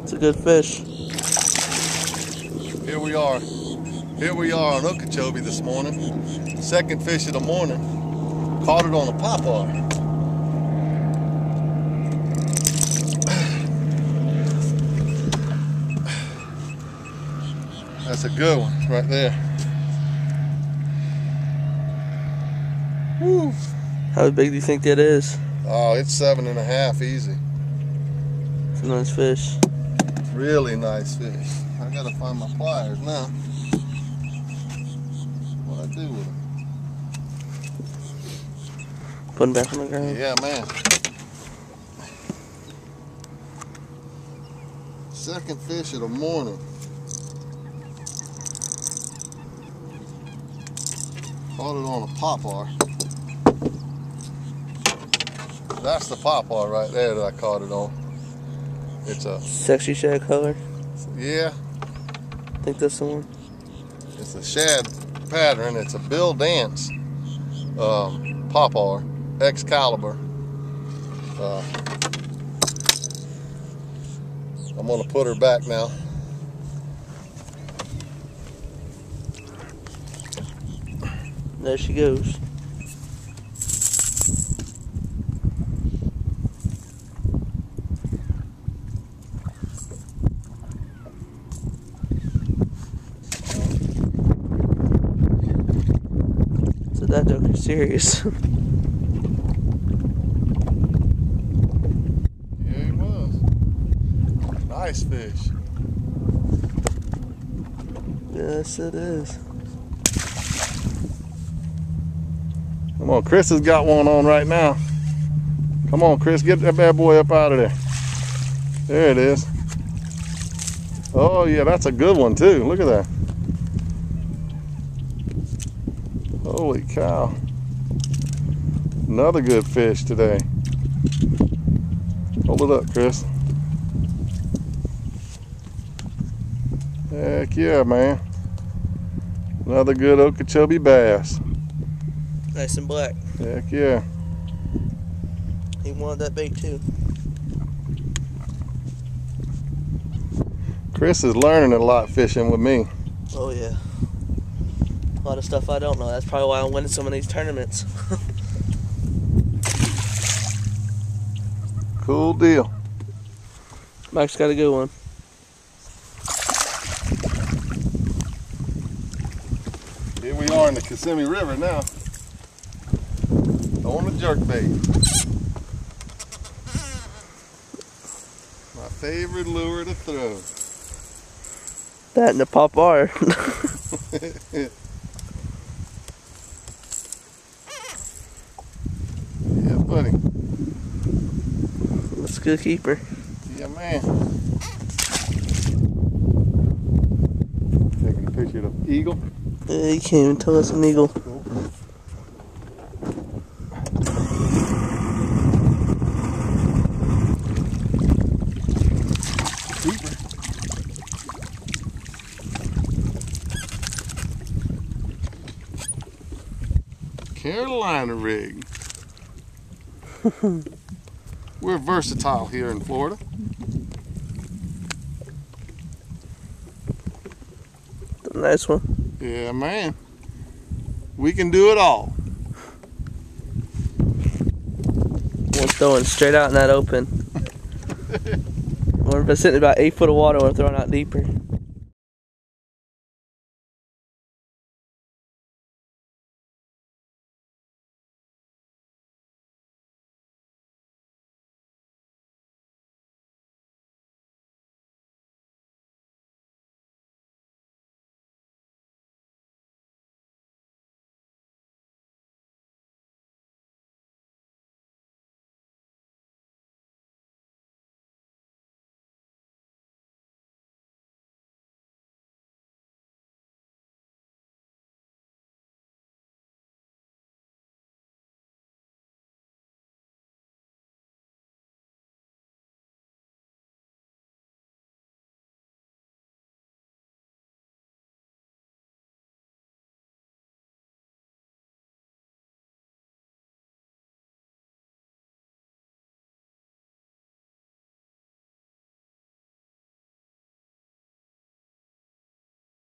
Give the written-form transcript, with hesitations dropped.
It's a good fish. Here we are. Here we are on Okeechobee this morning. Second fish of the morning. Caught it on a popeye. That's a good one right there. Woo. How big do you think that is? Oh, it's 7.5 easy. It's a nice fish. Really nice fish. I gotta find my pliers now. What I do with them? Put them back on the ground. Yeah, man. Second fish of the morning. Caught it on a popeye. That's the popeye right there that I caught it on. It's a sexy shad color. Yeah. I think that's the one. It's a shad pattern. It's a Bill Dance popeye, Excalibur. I'm gonna put her back now. There she goes. So that joker's serious. Yeah, he was. Nice fish. Yes, it is. Come on, Chris has got one on right now. Come on, Chris, get that bad boy up out of there. There it is. Oh yeah, that's a good one too. Look at that. Holy cow. Another good fish today. Hold it up, Chris. Heck yeah, man. Another good Okeechobee bass. Nice and black. Heck yeah. He wanted that bait too. Chris is learning a lot fishing with me. Oh yeah. A lot of stuff I don't know. That's probably why I'm winning some of these tournaments. Cool deal. Mike's got a good one. Here we are in the Kissimmee River now. On the jerkbait. My favorite lure to throw. That and the popeye. Yeah, buddy. That's a good keeper. Yeah, man. Taking a picture of the eagle. Yeah, you can't even tell it's an eagle. Cool. Keeper. Carolina rig. We're versatile here in Florida. A nice one. Yeah, man. We can do it all. One's throwing straight out in that open. One of us sitting about 8 foot of water, one throwing out deeper.